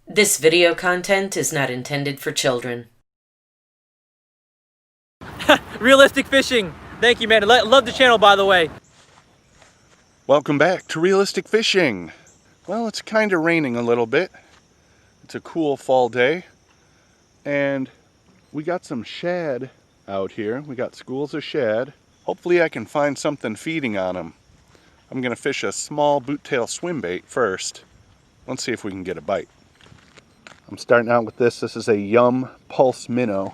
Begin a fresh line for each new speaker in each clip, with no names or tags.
This video content is not intended for children.
Realistic fishing. Thank you, man. Love the channel, by the way.
Welcome back to Realistic Fishing. Well, it's kind of raining a little bit. It's a cool fall day. And we got some shad out here. We got schools of shad. Hopefully I can find something feeding on them. I'm going to fish a small boot-tail swim bait first. Let's see if we can get a bite. I'm starting out with this. This is a Jung Pulse Minnow.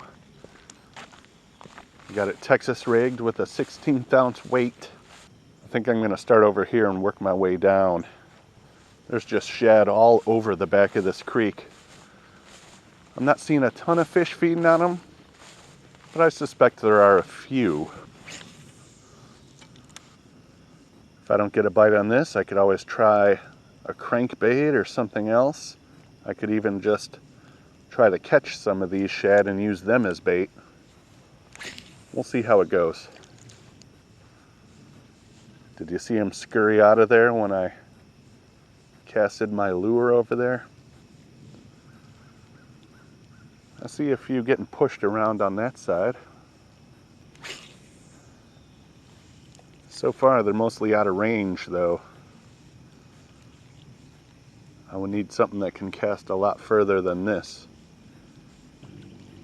I got it Texas rigged with a 16th ounce weight. I think I'm going to start over here and work my way down. There's just shad all over the back of this creek. I'm not seeing a ton of fish feeding on them, but I suspect there are a few. If I don't get a bite on this, I could always try a crankbait or something else. I could even just try to catch some of these shad and use them as bait. We'll see how it goes. Did you see him scurry out of there when I casted my lure over there? I see a few getting pushed around on that side. So far, they're mostly out of range, though. I would need something that can cast a lot further than this.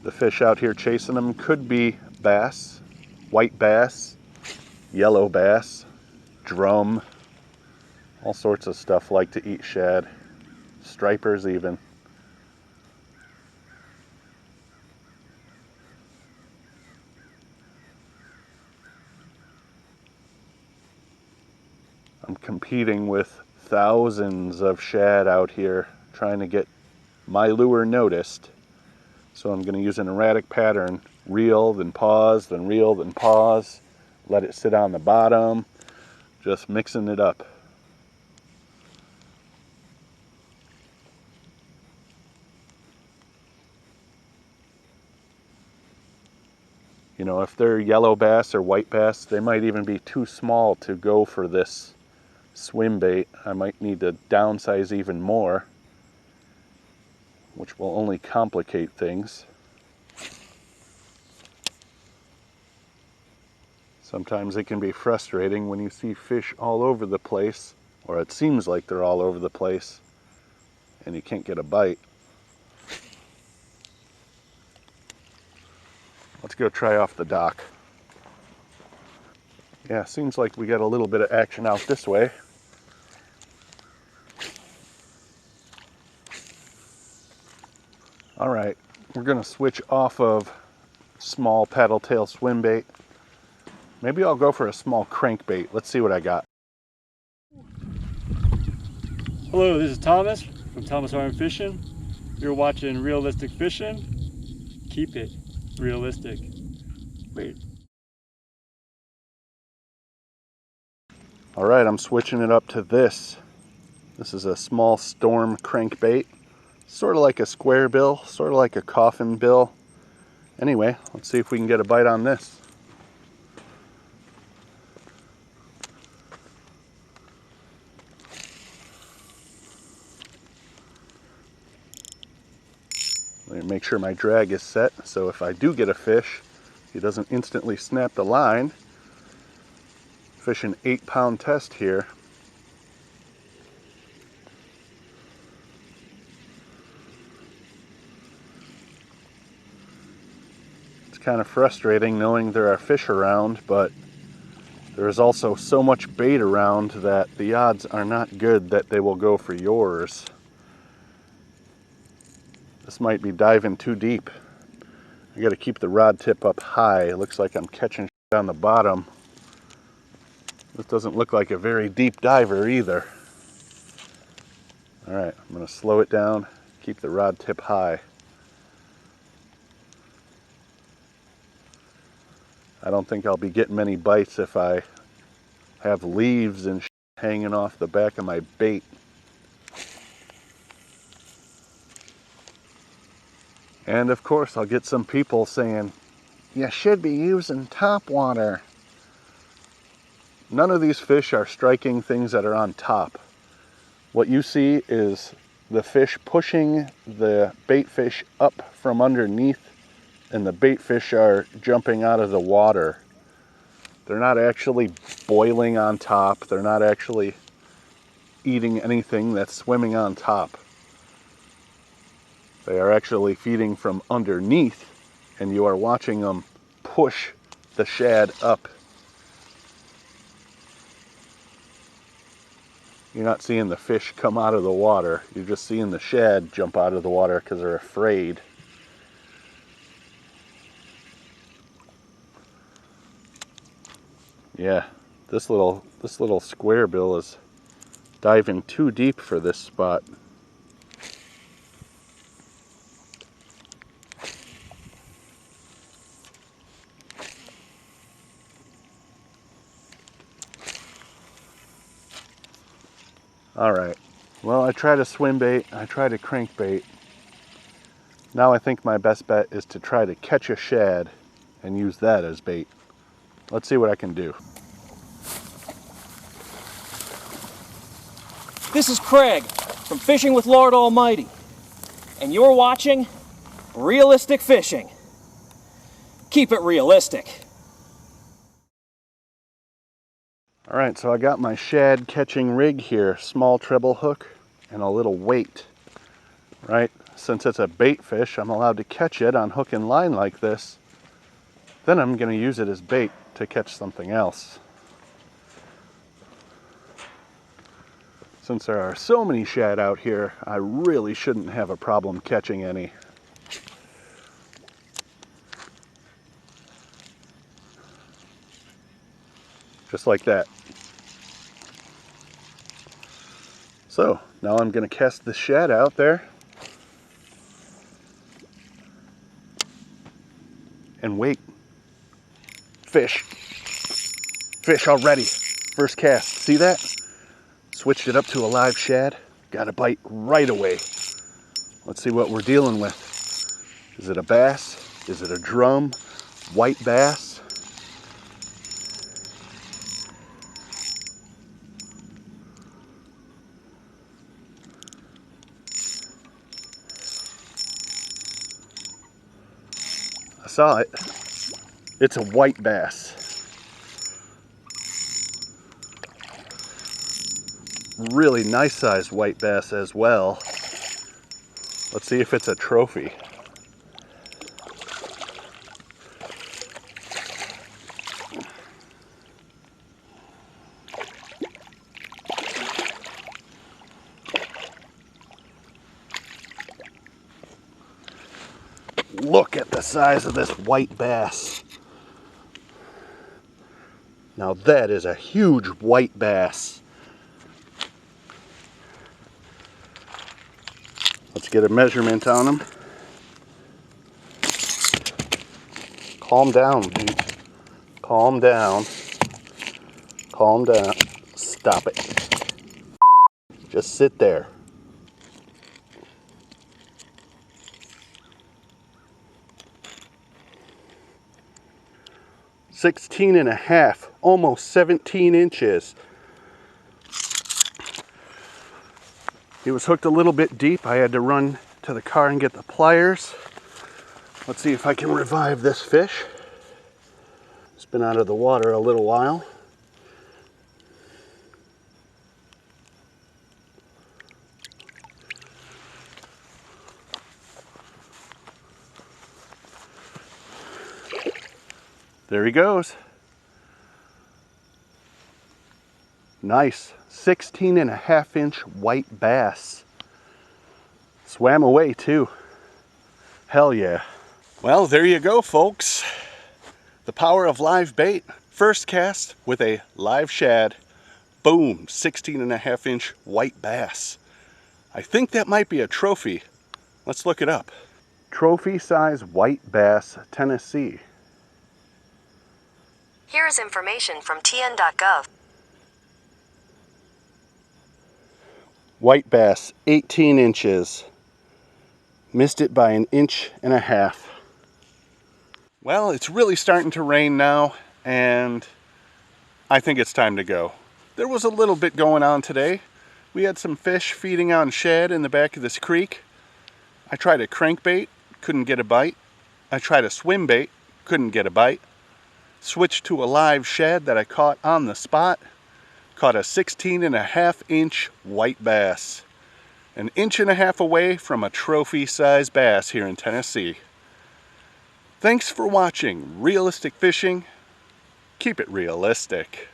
The fish out here chasing them could be bass, white bass, yellow bass, drum, all sorts of stuff like to eat shad, stripers even. I'm competing with thousands of shad out here trying to get my lure noticed. So I'm going to use an erratic pattern. Reel, then pause, then reel, then pause. Let it sit on the bottom. Just mixing it up. You know, if they're yellow bass or white bass, they might even be too small to go for this swim bait. I might need to downsize even more, which will only complicate things. Sometimes it can be frustrating when you see fish all over the place, or it seems like they're all over the place, and you can't get a bite. Let's go try off the dock. Yeah, seems like we got a little bit of action out this way. All right, we're gonna switch off of small paddle tail swim bait. Maybe I'll go for a small crankbait. Let's see what I got.
Hello, this is Thomas from Thomas Arm Fishing. You're watching Realistic Fishing. Keep it realistic. Wait.
All right, I'm switching it up to this. This is a small storm crankbait. Sort of like a square bill, sort of like a coffin bill. Anyway, let's see if we can get a bite on this. Let me make sure my drag is set, so if I do get a fish, he doesn't instantly snap the line. Fish an 8-pound test here. Kind of frustrating knowing there are fish around, but there is also so much bait around that the odds are not good that they will go for yours. This might be diving too deep. I got to keep the rod tip up high. It looks like I'm catching on the bottom. This doesn't look like a very deep diver either. All right, I'm going to slow it down, keep the rod tip high. I don't think I'll be getting many bites if I have leaves and hanging off the back of my bait. And of course I'll get some people saying, you should be using top water. None of these fish are striking things that are on top. What you see is the fish pushing the bait fish up from underneath, and the bait fish are jumping out of the water. They're not actually boiling on top. They're not actually eating anything that's swimming on top. They are actually feeding from underneath, and you are watching them push the shad up. You're not seeing the fish come out of the water. You're just seeing the shad jump out of the water because they're afraid. Yeah, this little square bill is diving too deep for this spot. All right, well, I tried a swim bait, I tried a crankbait. Now I think my best bet is to try to catch a shad and use that as bait. Let's see what I can do.
This is Craig from Fishing with Lord Almighty, and you're watching Realistic Fishing. Keep it realistic.
All right, so I got my shad catching rig here, small treble hook and a little weight, right? Since it's a bait fish, I'm allowed to catch it on hook and line like this. Then I'm gonna use it as bait to catch something else. Since there are so many shad out here, I really shouldn't have a problem catching any. Just like that. So now I'm going to cast the shad out there and wait. Fish. Fish already. First cast. See that? Switched it up to a live shad. Got a bite right away. Let's see what we're dealing with. Is it a bass? Is it a drum? White bass? I saw it. It's a white bass. Really nice sized white bass as well. Let's see if it's a trophy. Look at the size of this white bass. Now that is a huge white bass. Let's get a measurement on him. Calm down, dude. Calm down. Calm down. Stop it. Just sit there. $16.5, almost 17 inches. He was hooked a little bit deep. I had to run to the car and get the pliers. Let's see if I can revive this fish. It's been out of the water a little while. There he goes. Nice 16.5-inch white bass. Swam away too. Hell yeah. Well, there you go, folks. The power of live bait. First cast with a live shad. Boom, 16.5-inch white bass. I think that might be a trophy. Let's look it up. Trophy size white bass, Tennessee.
Here is information from tn.gov.
White bass, 18 inches. Missed it by 1.5 inches. Well, it's really starting to rain now, and I think it's time to go. There was a little bit going on today. We had some fish feeding on shad in the back of this creek. I tried a crankbait, couldn't get a bite. I tried a swimbait, couldn't get a bite. Switched to a live shad that I caught on the spot. Caught a 16.5-inch white bass. An inch and a half away from a trophy-sized bass here in Tennessee. Thanks for watching Realistic Fishing. Keep it realistic.